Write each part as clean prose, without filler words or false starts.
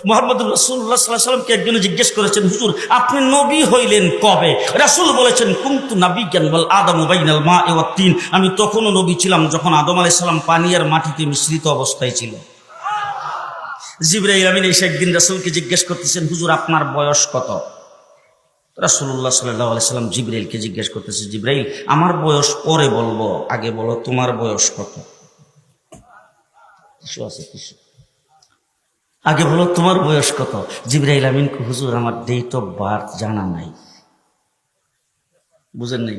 মুহাম্মদুর রাসূলুল্লাহ সাল্লাল্লাহু আলাইহি ওয়াসাল্লামকে একজন জিজ্ঞেস করেছেন, হুজুর আপনি নবী হইলেন কবে? রাসূল বলেছেন, কুনতু নাবিয়্যান ওয়াল আদামু বাইনাল মা'i ওয়াত তিন। আমি তখনও নবী ছিলাম যখন আদম আলাইহিস সালাম পানি আর মাটিতে মিশ্রিত অবস্থায় ছিল। জিবরাইল আমিন এসে একদিন রাসূলকে জিজ্ঞেস করতেছেন, হুজুর আপনার বয়স কত? রাসূলুল্লাহ সাল্লাল্লাহু আলাইহি ওয়াসাল্লাম জিবরাইলকে জিজ্ঞেস করতেছে, জিবরাইল আমার বয়স পরে বলবো, আগে বলো তোমার বয়স কত? কিছু আছে কিছু, আগে বলো তোমার বয়স কত? জিবরাইল আমিন, হুজুর আমার ডেট অফ বার্থ জানা নাই। বুঝেন নাই?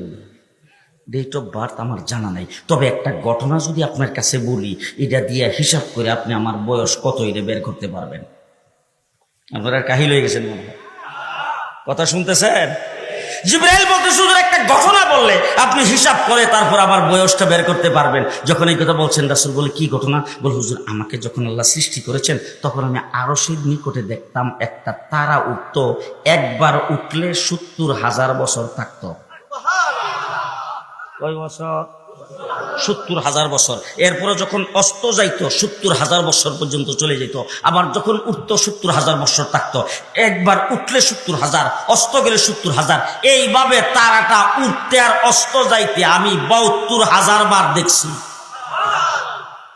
ডেট অফ বার্থ আমার জানা নাই, তবে একটা ঘটনা যদি আপনার কাছে বলি, এটা দিয়ে হিসাব করে আপনি আমার বয়স কত এটা বের করতে পারবেন। আপনারা কাহিল হয়ে গেছেন মনে হয়, কথা শুনতেছেন? জিবরাইল বলতেছে, হুজুর একটা ঘটনা বললে আপনি হিসাব করে তারপর আমার বয়সটা বের করতে পারবেন। যখন এই কথা বলছেন, রাসূল বলে, কি ঘটনা? বল, হুজুর আমাকে যখন আল্লাহ সৃষ্টি করেছেন তখন আমি আরশের নিকটে দেখতাম একটা তারা উঠতো, একবার উঠলে ৭০,০০০ বছর থাকতো। কয় বছর? ৭০,০০০ বছর। এরপরে যখন অস্ত যাইতো ৭০,০০০ বছর পর্যন্ত চলে যেত, আবার যখন উঠতো ৭০,০০০ বছর থাকতো। একবার উঠলে ৭০,০০০, অস্ত গেলে ৭০,০০০। এইভাবে তারাটা উঠতে আর অস্ত যাইতে আমি ৭২,০০০ বার দেখছি।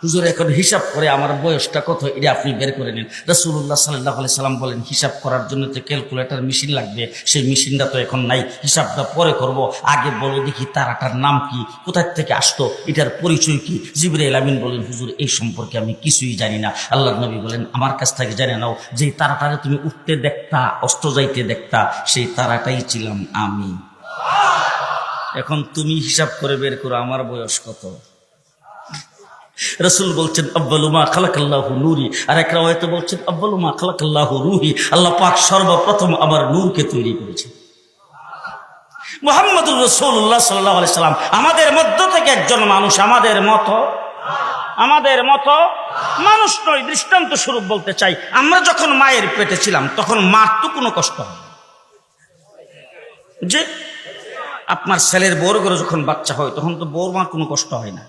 হুজুর এখন হিসাব করে আমার বয়সটা কত এটা আপনি বের করে নিন। রাসূলুল্লাহ সাল্লাল্লাহু আলাইহি সাল্লাম বলেন, হিসাব করার জন্য তো ক্যালকুলেটর মেশিন লাগবে, সেই মেশিনটা তো এখন নাই, হিসাবটা পরে করব, আগে বলো দেখি তারাটার নাম কি, কোথায় থেকে আসতো, এটার পরিচয় কি? জিবরাইল আমিন বলেন, হুজুর এই সম্পর্কে আমি কিছুই জানি না। আল্লাহর নবী বলেন, আমার কাছ থেকে জেনে নাও, যে তারাটারে তুমি উঠতে দেখতা অস্ত যাইতে দেখতা, সেই তারাটাই ছিলাম আমি। এখন তুমি হিসাব করে বের করো আমার বয়স কত। রাসূল বলছেন, আব্বালু মা খালাকাল্লাহু নূরি, আর এক রাওয়ায়াতে বলছেন, আব্বালু মা খালাকাল্লাহু রূহি, আল্লাহ পাক সর্বপ্রথম আমার নূরকে তৈরি করেছেন। মুহাম্মদুর রাসূলুল্লাহ সাল্লাল্লাহু আলাইহি সাল্লাম আমাদের মধ্য থেকে একজন মানুষ, আমাদের মতো মানুষ নয়। দৃষ্টান্ত স্বরূপ বলতে চাই, আমরা যখন মায়ের পেটে ছিলাম তখন মার তো কোনো কষ্ট হয় যে, আপনার ছেলের বউর ঘরে যখন বাচ্চা হয় তখন তো বউর মার কোনো কষ্ট হয় না।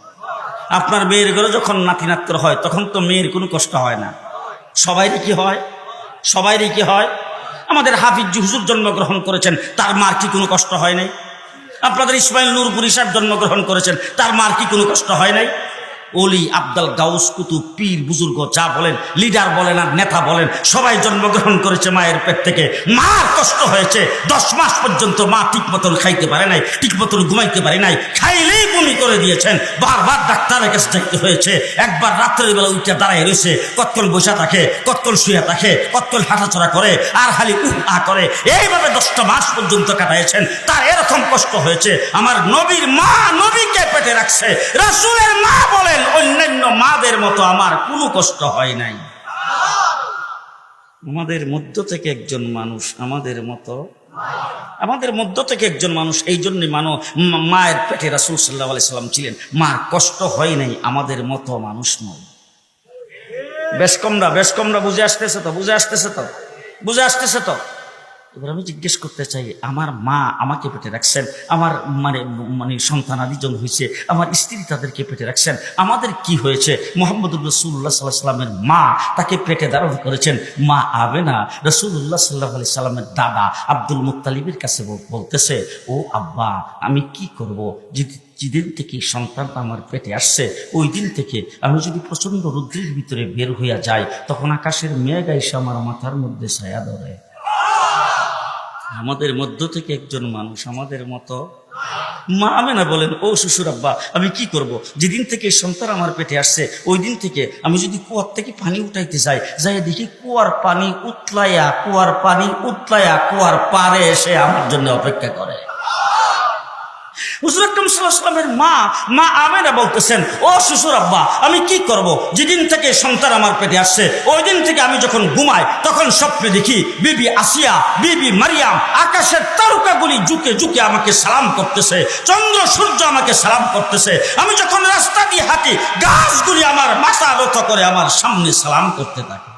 আপনার মেয়ের ঘরে যখন নাতি নাত্র হয় তখন তো মেয়ের কোনো কষ্ট হয় না। সবাইরই কি হয়? আমাদের হাফিজ হুজুর জন্মগ্রহণ করেছেন, তার মার কি কোনো কষ্ট হয় নাই? আপনাদের ইসমাইল নূরপুরি সাহেব জন্মগ্রহণ করেছেন, তার মার কি কোনো কষ্ট হয় নাই? ওলি, আব্দাল, গাউস, কুতুব, পীর, বুজুর্গ যা বলেন, লিডার বলেন আর নেতা বলেন, সবাই জন্মগ্রহণ করেছে মায়ের পেট থেকে। মার কষ্ট হয়েছে, 10 মাস পর্যন্ত মা ঠিক মতন খাইতে পারে নাই, ঠিক মতন ঘুমাইতে পারে নাই, খাইলেই বমি করে দিয়েছেন, বারবার ডাক্তারের কাছে যাইতে হয়েছে। একবার রাত্রের বেলা উঠে দাঁড়ায় রয়েছে, কতক্ষণ বসে থাকে, কতক্ষণ শুয়ে থাকে, কতক্ষণ হাঁটাচড়া করে আর খালি আ করে, এইভাবে 10টা মাস পর্যন্ত কাটাইছেন। তার এরকম কষ্ট হয়েছে। আমার নবীর মা নবীকে পেটে রাখছে। রাসূলের মা বলেন, অন্যান্য মাদের মতো আমার কোনো কষ্ট হয় নাই। আমাদের মধ্য থেকে একজন মানুষ, এই জন্য মায়ের পেটে রাসূল সাল্লাল্লাহু আলাইহি সাল্লাম ছিলেন, মার কষ্ট হয় নাই, আমাদের মতো মানুষ নয়। বেশ কমরা বুঝে আসতেছে তো। এবার আমি জিজ্ঞেস করতে চাই, আমার মা আমাকে পেটে রাখছেন, আমার মানে সন্তানাদিজন হয়েছে, আমার স্ত্রী তাদেরকে পেটে রাখছেন, আমাদের কি হয়েছে? মুহাম্মদুর রাসূলুল্লাহ সাল্লাল্লাহু আলাইহি সাল্লামের মা তাকে পেটে ধারণ করেছেন। মা আমেনা রাসূলুল্লাহ সাল্লাল্লাহু আলাইহি সাল্লামের দাদা আব্দুল মুত্তালিবের কাছে বলতেছে, ও আব্বা আমি কি করব, যেদিন থেকে সন্তানটা আমার পেটে আসছে ওই দিন থেকে আমি যদি প্রচন্ড রৌদ্রের ভিতরে বের হইয়া যাই, তখন আকাশের মেঘ এসে আমার মাথার মধ্যে ছায়া ধরে। আমাদের মধ্য থেকে একজন মানুষ, আমাদের মতো। মা আমেনা বলেন, ও শ্বশুর আব্বা আমি কি করব, যেদিন থেকে সন্তান আমার পেটে আসছে ওই দিন থেকে আমি যদি কুয়ার থেকে পানি উঠাইতে যাই দেখি কুয়ার পানি উতলাইয়া কুয়ার পাড়ে এসে আমার জন্য অপেক্ষা করে। হুজুর আকরাম সাল্লাল্লাহু আলাইহি ওয়াসাল্লামের মা আমেনা বলতেছেন, ও শ্বশুর আব্বা আমি কি করব, যেদিন থেকে সন্তান আমার পেটে আসছে ওই দিন থেকে আমি যখন ঘুমাই তখন স্বপ্নে দেখি বিবি আসিয়া, বিবি মারিয়াম আকাশের তারকাগুলি ঝুঁকে আমাকে সালাম করতেছে, চন্দ্র সূর্য আমাকে সালাম করতেছে। আমি যখন রাস্তা দিয়ে হাঁটি গাছগুলি আমার মাথা নত করে আমার সামনে সালাম করতে থাকে।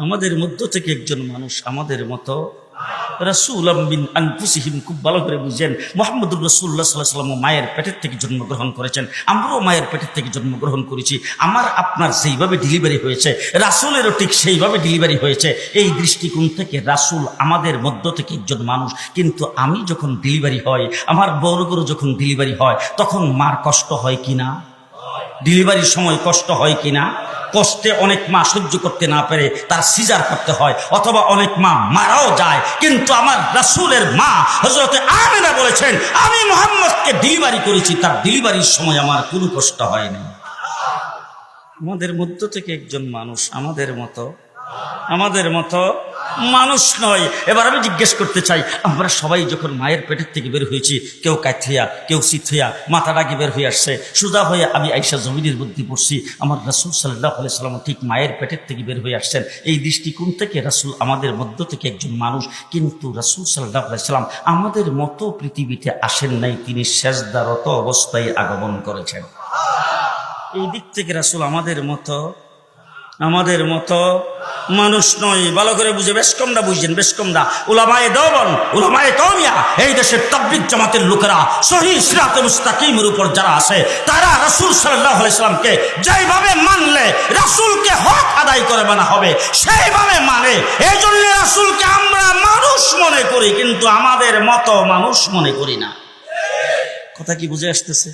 আমাদের মধ্য থেকে একজন মানুষ, আমাদের মতো। রাসূলাম মিন আনফুসিহিম, খুব ভালো করে বুঝেন, মুহাম্মদুর রাসূলুল্লাহ সাল্লাল্লাহু আলাইহি ওয়াসাল্লাম মায়ের পেটের থেকে জন্মগ্রহণ করেছেন, আমরাও মায়ের পেটের থেকে জন্মগ্রহণ করেছি। আমার আপনার যেইভাবে ডেলিভারি হয়েছে রাসূলেরও ঠিক সেইভাবে ডেলিভারি হয়েছে। এই দৃষ্টিকোণ থেকে রাসূল আমাদের মধ্য থেকে একজন মানুষ। কিন্তু আমি যখন ডেলিভারি হয়, আমার বড় বড় যখন ডেলিভারি হয়, তখন মার কষ্ট হয় কিনা? ডেলিভারির সময় কষ্ট হয় কিনা? কষ্টে অনেক মা সহ্য করতে না পেরে তার সিজার করতে হয়, অথবা অনেক মা মারাও যায়। কিন্তু আমার রাসূলের মা হযরত আমিনা বলেছেন, আমি মুহাম্মদকে ডেলিভারি করেছি, তার ডেলিভারির সময় আমার কোনো কষ্ট হয়নি। আমাদের মধ্য থেকে একজন মানুষ, আমাদের মতো মানুষ নয়। এবার আমি জিজ্ঞেস করতে চাই, আমরা সবাই যখন মায়ের পেটের থেকে বের হয়েছি, কেউ কাইথিয়া, কেউ সিথিয়া, মাথা ডাকি বের হয়ে আসছে, সোজা হয়ে আমি আয়েশা জমিনের মধ্যে পড়ছি। আমার রাসূল সাল্লাল্লাহু আলাইহি সাল্লাম ঠিক মায়ের পেটের থেকে বের হয়ে আসছেন। এই দৃষ্টিকোণ থেকে রাসূল আমাদের মধ্য থেকে একজন মানুষ। কিন্তু রাসূল সাল্লাল্লাহু আলাইহি সাল্লাম আমাদের মতো পৃথিবীতে আসেন নাই, তিনি সেজদারত অবস্থায় আগমন করেছেন। এই দিক থেকে রাসূল আমাদের মতো মানুষ নয়। ভালো করে বুঝে, বেশকমরা বুঝছেন, বেশকমরা উলামায়ে দেওবন্দ, উলামায়ে কওমিয়া, এই দেশের তাবলীগ জামাতের লোকেরা সহিহ সিরাতে মুস্তাকিমের উপর যারা আছে, তারা রাসূল সাল্লাল্লাহু আলাইহি সাল্লামকে যেভাবে মানলে রাসূলকে হক আদায় করে মানা হবে, সেইভাবে মানে। এই জন্য রাসূলকে আমরা মানুষ মনে করি, কিন্তু আমাদের মতো মানুষ মনে করি না। কথা কি বুঝে আসতেছে?